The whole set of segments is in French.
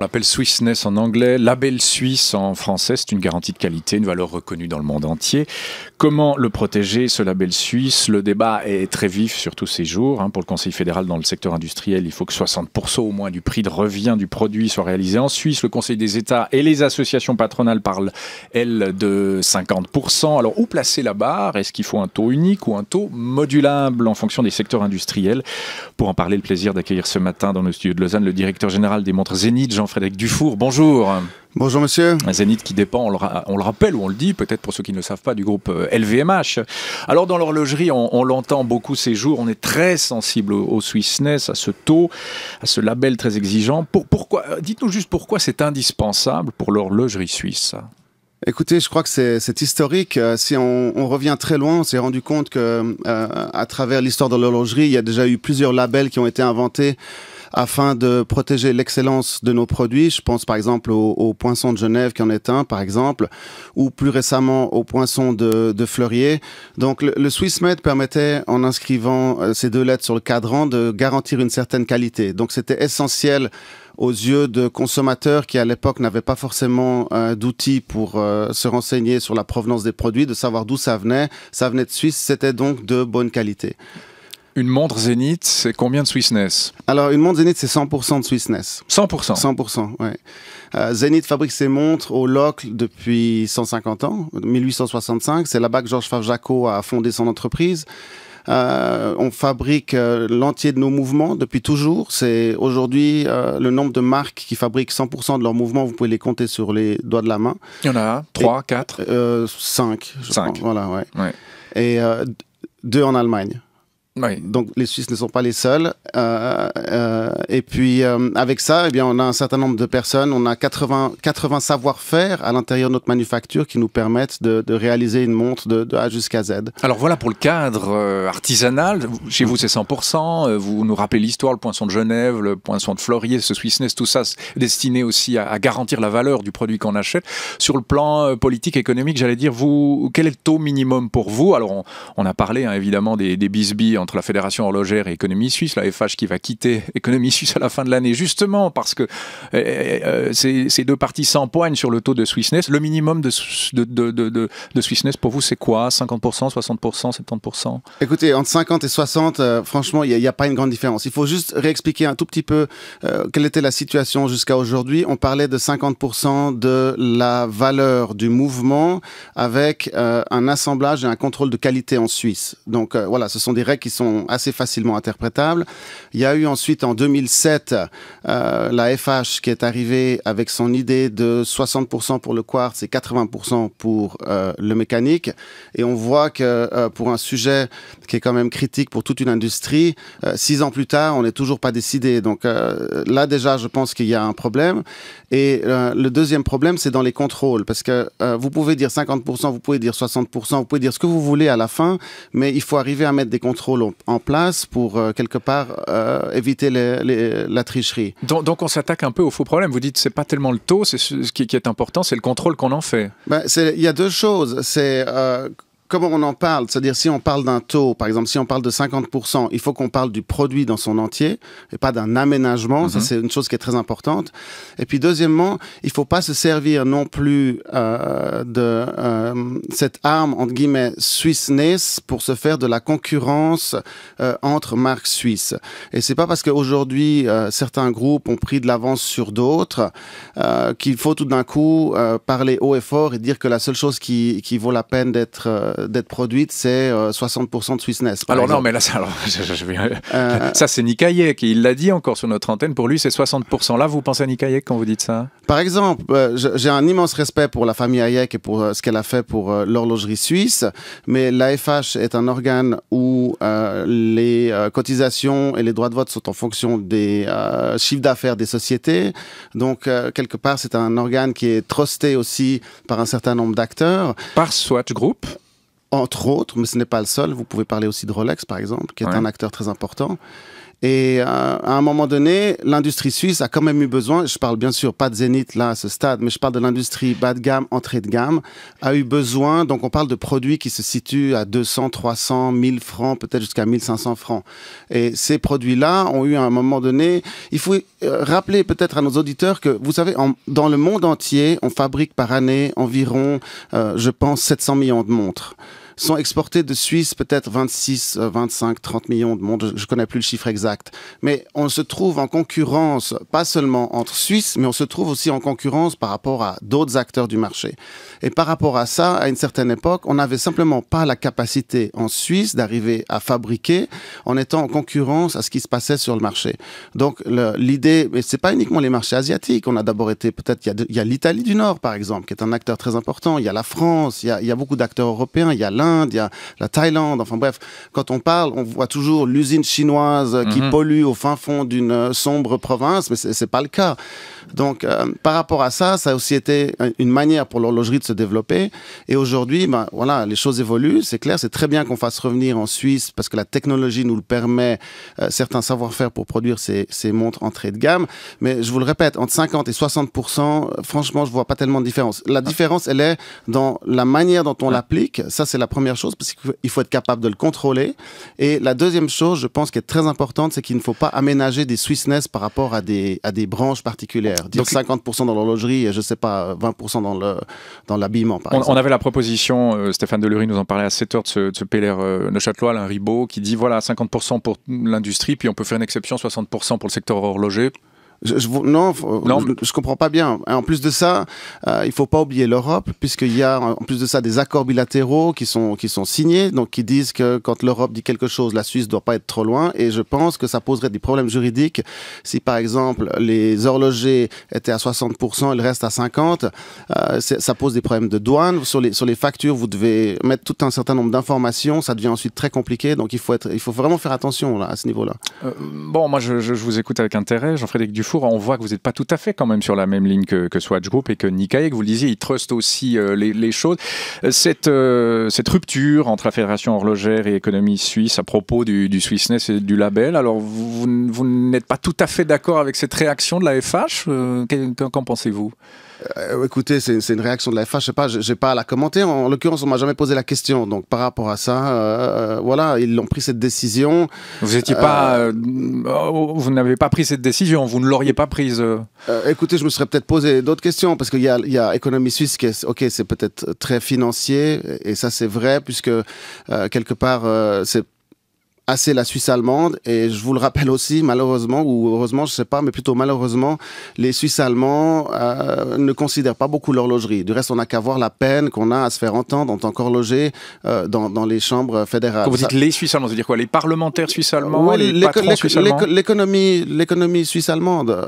On l'appelle Swissness en anglais, label suisse en français, c'est une garantie de qualité, une valeur reconnue dans le monde entier. Comment le protéger, ce label suisse? Le débat est très vif sur tous ces jours. Pour le Conseil fédéral dans le secteur industriel, il faut que 60% au moins du prix de revient du produit soit réalisé en Suisse. Le Conseil des États et les associations patronales parlent, elles, de 50%. Alors, où placer la barre? Est-ce qu'il faut un taux unique ou un taux modulable en fonction des secteurs industriels? Pour en parler, le plaisir d'accueillir ce matin dans nos studios de Lausanne le directeur général des montres Zenith, Jean-Frédéric Dufour. Bonjour. Bonjour monsieur. Zenith qui dépend, on le rappelle ou on le dit, peut-être pour ceux qui ne le savent pas, du groupe LVMH. Alors dans l'horlogerie, on l'entend beaucoup ces jours, on est très sensible au Swissness, à ce taux, à ce label très exigeant. Dites-nous juste pourquoi c'est indispensable pour l'horlogerie suisse. Écoutez, je crois que c'est historique. Si on revient très loin, on s'est rendu compte que à travers l'histoire de l'horlogerie, il y a déjà eu plusieurs labels qui ont été inventés afin de protéger l'excellence de nos produits. Je pense par exemple au Poinçon de Genève qui en est un, par exemple, ou plus récemment au Poinçon de Fleurier. Donc le Swissmade permettait, en inscrivant ces deux lettres sur le cadran, de garantir une certaine qualité. Donc c'était essentiel aux yeux de consommateurs qui à l'époque n'avaient pas forcément d'outils pour se renseigner sur la provenance des produits, de savoir d'où ça venait. Ça venait de Suisse, c'était donc de bonne qualité. Une montre Zenith, c'est combien de Swissness? Alors, une montre Zenith, c'est 100% de Swissness. 100%? 100%, oui. Zenith fabrique ses montres au Locle depuis 150 ans, 1865. C'est là-bas que Georges Favre-Jacot a fondé son entreprise. On fabrique l'entier de nos mouvements depuis toujours. C'est aujourd'hui le nombre de marques qui fabriquent 100% de leurs mouvements. Vous pouvez les compter sur les doigts de la main. Il y en a 3, 4 5. 5. Voilà, ouais. Et 2 en Allemagne. Oui. Donc les Suisses ne sont pas les seuls. Et puis avec ça, eh bien, on a un certain nombre de personnes. On a 80 savoir-faire à l'intérieur de notre manufacture qui nous permettent de réaliser une montre de A jusqu'à Z. Alors voilà pour le cadre artisanal. Chez vous, c'est 100%. Vous nous rappelez l'histoire, le Poinçon de Genève, le Poinçon de Fleurier, ce Swissness, tout ça, destiné aussi à garantir la valeur du produit qu'on achète. Sur le plan politique, économique, j'allais dire, quel est le taux minimum pour vous? Alors on a parlé évidemment des bisbilles entre la Fédération horlogère et Économie Suisse, la FH qui va quitter Économie Suisse à la fin de l'année, justement parce que ces deux parties s'empoignent sur le taux de Swissness. Le minimum de Swissness pour vous, c'est quoi? 50%, 60%, 70%? Écoutez, entre 50 et 60, franchement, il n'y a pas une grande différence. Il faut juste réexpliquer un tout petit peu quelle était la situation jusqu'à aujourd'hui. On parlait de 50% de la valeur du mouvement avec un assemblage et un contrôle de qualité en Suisse. Donc voilà, ce sont des règles qui sont assez facilement interprétables. Il y a eu ensuite en 2007 la FH qui est arrivée avec son idée de 60% pour le quartz et 80% pour le mécanique. Et on voit que pour un sujet qui est quand même critique pour toute une industrie, 6 ans plus tard, on n'est toujours pas décidé. Donc là déjà, je pense qu'il y a un problème. Et le deuxième problème, c'est dans les contrôles. Parce que vous pouvez dire 50%, vous pouvez dire 60%, vous pouvez dire ce que vous voulez à la fin, mais il faut arriver à mettre des contrôles en place pour quelque part éviter la tricherie. Donc on s'attaque un peu au faux problème. Vous dites c'est pas tellement le taux, c'est ce qui est important, c'est le contrôle qu'on en fait. Il y a deux choses. C'est comment on en parle, c'est-à-dire si on parle d'un taux, par exemple, si on parle de 50%, il faut qu'on parle du produit dans son entier et pas d'un aménagement. Ça, c'est une chose qui est très importante. Et puis, deuxièmement, il faut pas se servir non plus de cette arme, entre guillemets, Swissness pour se faire de la concurrence entre marques suisses. Et c'est pas parce qu'aujourd'hui, certains groupes ont pris de l'avance sur d'autres qu'il faut tout d'un coup parler haut et fort et dire que la seule chose qui vaut la peine d'être produite, c'est 60% de Swissness. Alors exemple. Non, mais là, ça c'est Nick Hayek, il l'a dit encore sur notre antenne, pour lui c'est 60%. Là, vous pensez à Nick Hayek quand vous dites ça? Par exemple, j'ai un immense respect pour la famille Hayek et pour ce qu'elle a fait pour l'horlogerie suisse, mais l'AFH est un organe où les cotisations et les droits de vote sont en fonction des chiffres d'affaires des sociétés. Donc, quelque part, c'est un organe qui est trusté aussi par un certain nombre d'acteurs. Par Swatch Group? entre autres, mais ce n'est pas le seul. Vous pouvez parler aussi de Rolex, par exemple, qui est un acteur très important. Et à un moment donné, l'industrie suisse a quand même eu besoin, je parle bien sûr pas de Zénith là à ce stade, mais je parle de l'industrie bas de gamme, entrée de gamme, a eu besoin, donc on parle de produits qui se situent à 200, 300, 1000 francs, peut-être jusqu'à 1500 francs. Et ces produits-là ont eu à un moment donné, il faut rappeler peut-être à nos auditeurs que, vous savez, dans le monde entier, on fabrique par année environ, je pense, 700 millions de montres. Sont exportés de Suisse peut-être 26, 25, 30 millions de montres, je connais plus le chiffre exact. Mais on se trouve en concurrence, pas seulement entre Suisses, mais on se trouve aussi en concurrence par rapport à d'autres acteurs du marché. Et par rapport à ça, à une certaine époque, on n'avait simplement pas la capacité en Suisse d'arriver à fabriquer en étant en concurrence à ce qui se passait sur le marché. Donc l'idée, mais c'est pas uniquement les marchés asiatiques, on a d'abord été peut-être, il y a l'Italie du Nord par exemple, qui est un acteur très important, il y a la France, il y a beaucoup d'acteurs européens, il y a l'Inde, il y a la Thaïlande, enfin bref, quand on parle, on voit toujours l'usine chinoise qui pollue au fin fond d'une sombre province, mais c'est pas le cas. Donc, par rapport à ça, ça a aussi été une manière pour l'horlogerie de se développer. Et aujourd'hui, ben, voilà, les choses évoluent. C'est clair, c'est très bien qu'on fasse revenir en Suisse parce que la technologie nous le permet, certains savoir-faire pour produire ces montres entrée de gamme. Mais je vous le répète, entre 50 et 60%, franchement, je vois pas tellement de différence. La différence, elle est dans la manière dont on l'applique. Ça, c'est la première chose parce qu'il faut être capable de le contrôler. Et la deuxième chose, je pense, qui est très importante, c'est qu'il ne faut pas aménager des Swissness par rapport à des branches particulières. Dire donc, 50% dans l'horlogerie et je sais pas, 20% dans l'habillement, par exemple. On avait la proposition, Stéphane Delury nous en parlait à 7 heures de ce PLR Neuchâtelois, Alain Ribaud, qui dit voilà, 50% pour l'industrie, puis on peut faire une exception, 60% pour le secteur horloger. Non, je comprends pas bien. En plus de ça, il faut pas oublier l'Europe, puisqu'il y a en plus de ça des accords bilatéraux qui sont signés, donc qui disent que quand l'Europe dit quelque chose, la Suisse doit pas être trop loin. Et je pense que ça poserait des problèmes juridiques si, par exemple, les horlogers étaient à 60% et le reste à 50%. Ça pose des problèmes de douane sur les factures. Vous devez mettre tout un certain nombre d'informations. Ça devient ensuite très compliqué. Donc il faut vraiment faire attention là à ce niveau-là. Bon, moi je vous écoute avec intérêt, Jean-Frédéric Dufour. On voit que vous n'êtes pas tout à fait quand même sur la même ligne que Swatch Group et que Nikkei, que vous le disiez, ils trustent aussi les choses. Cette rupture entre la Fédération horlogère et économie suisse à propos du Swissness et du label, alors vous n'êtes pas tout à fait d'accord avec cette réaction de la FH qu'en pensez-vous ? Écoutez, c'est une réaction de la FH, je sais pas, j'ai pas à la commenter. En l'occurrence, on m'a jamais posé la question. Donc, par rapport à ça, voilà, ils ont pris cette décision. Vous étiez pas, vous n'avez pas pris cette décision, vous ne l'auriez pas prise. Écoutez, je me serais peut-être posé d'autres questions parce qu'il y a économie suisse qui est, ok, c'est peut-être très financier et ça c'est vrai puisque quelque part c'est assez la Suisse allemande et je vous le rappelle aussi malheureusement ou heureusement je sais pas mais plutôt malheureusement les Suisses allemands ne considèrent pas beaucoup l'horlogerie. Du reste on n'a qu'à voir la peine qu'on a à se faire entendre en tant qu'horloger dans les chambres fédérales. Quand vous dites les Suisses allemands, ça veut dire quoi? Les parlementaires suisses allemands, oui, les patrons suisses allemands? L'économie suisse allemande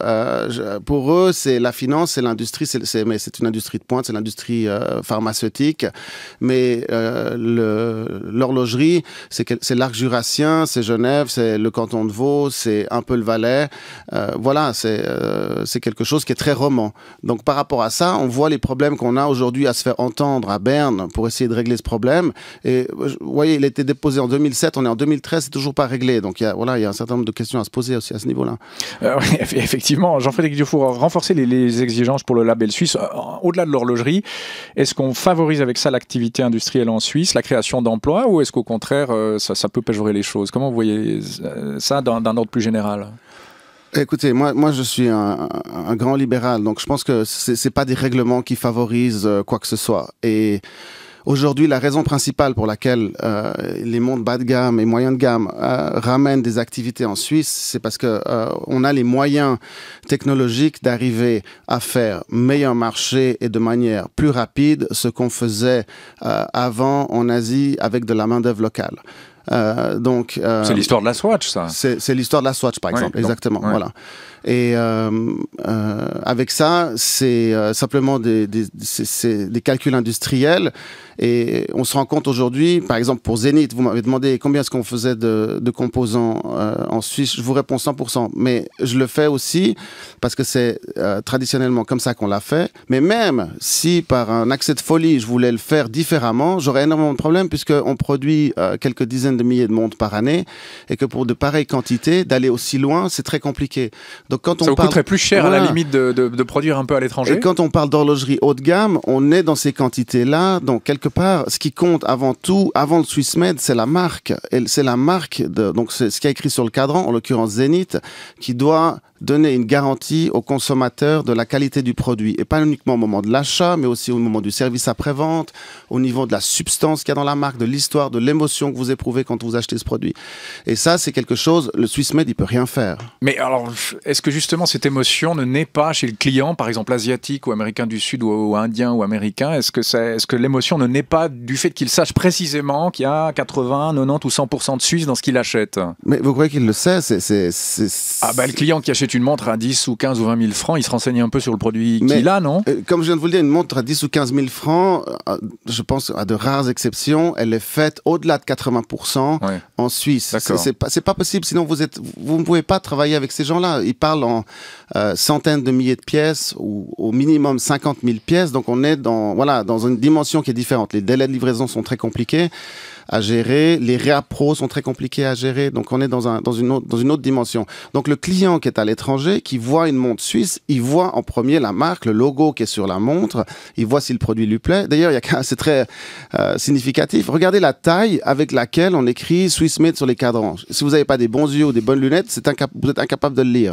pour eux c'est la finance, c'est l'industrie, mais c'est une industrie de pointe, c'est l'industrie pharmaceutique mais l'horlogerie c'est l'arc jurassien, c'est Genève, c'est le canton de Vaud, c'est un peu le Valais. Voilà, c'est quelque chose qui est très roman. Donc par rapport à ça, on voit les problèmes qu'on a aujourd'hui à se faire entendre à Berne pour essayer de régler ce problème. Et vous voyez, il a été déposé en 2007, on est en 2013, c'est toujours pas réglé. Donc il y a un certain nombre de questions à se poser aussi à ce niveau-là. Effectivement, Jean-Frédéric Dufour, renforcer les exigences pour le label suisse, au-delà de l'horlogerie, est-ce qu'on favorise avec ça l'activité industrielle en Suisse, la création d'emplois, ou est-ce qu'au contraire, ça peut péjorer les choses? Comment vous voyez ça d'un ordre plus général? Écoutez, moi je suis un grand libéral, donc je pense que c'est pas des règlements qui favorisent quoi que ce soit. Et aujourd'hui, la raison principale pour laquelle les montres bas de gamme et moyen de gamme ramènent des activités en Suisse, c'est parce que on a les moyens technologiques d'arriver à faire meilleur marché et de manière plus rapide ce qu'on faisait avant en Asie avec de la main-d'œuvre locale. C'est l'histoire de la Swatch, ça. C'est l'histoire de la Swatch, par exemple, exactement. Ouais. Voilà. Et avec ça, c'est simplement des calculs industriels. Et on se rend compte aujourd'hui, par exemple pour Zenith, vous m'avez demandé combien est-ce qu'on faisait de composants en Suisse. Je vous réponds 100%. Mais je le fais aussi parce que c'est traditionnellement comme ça qu'on l'a fait. Mais même si par un accès de folie, je voulais le faire différemment, j'aurais énormément de problèmes puisqu'on produit quelques dizaines de milliers de montres par année et que pour de pareilles quantités, d'aller aussi loin, c'est très compliqué. Donc quand ça vous coûterait plus cher à la limite de produire un peu à l'étranger. Et quand on parle d'horlogerie haut de gamme, on est dans ces quantités-là. Donc quelque part, ce qui compte avant tout, avant le Swiss Made, c'est la marque. Et c'est la marque, donc c'est ce qui est écrit sur le cadran, en l'occurrence Zenith, qui doit donner une garantie aux consommateurs de la qualité du produit. Et pas uniquement au moment de l'achat, mais aussi au moment du service après-vente, au niveau de la substance qu'il y a dans la marque, de l'histoire, de l'émotion que vous éprouvez quand vous achetez ce produit. Et ça, c'est quelque chose, le Swiss Made, il peut rien faire. Mais alors, est-ce que justement cette émotion ne naît pas chez le client, par exemple asiatique ou américain du Sud ou indien ou américain? Est-ce que l'émotion ne naît pas du fait qu'il sache précisément qu'il y a 80, 90 ou 100% de Suisse dans ce qu'il achète? Mais vous croyez qu'il le sait? Ah bah le client qui achète une montre à 10 ou 15 ou 20 000 francs, il se renseigne un peu sur le produit qu'il a, non? Comme je viens de vous le dire, une montre à 10 ou 15 000 francs, je pense à de rares exceptions, elle est faite au-delà de 80% en Suisse. C'est pas possible, sinon vous ne pouvez pas travailler avec ces gens-là. Ils parlent en centaines de milliers de pièces ou au minimum 50 000 pièces, donc on est dans une dimension qui est différente. Les délais de livraison sont très compliqués à gérer, les réappros sont très compliqués à gérer, donc on est dans une autre dimension. Donc le client qui est à l'étranger, qui voit une montre suisse, il voit en premier la marque, le logo qui est sur la montre, il voit si le produit lui plaît. D'ailleurs, c'est très significatif. Regardez la taille avec laquelle on écrit Swiss Made sur les cadrans. Si vous n'avez pas des bons yeux ou des bonnes lunettes, vous êtes incapable de le lire.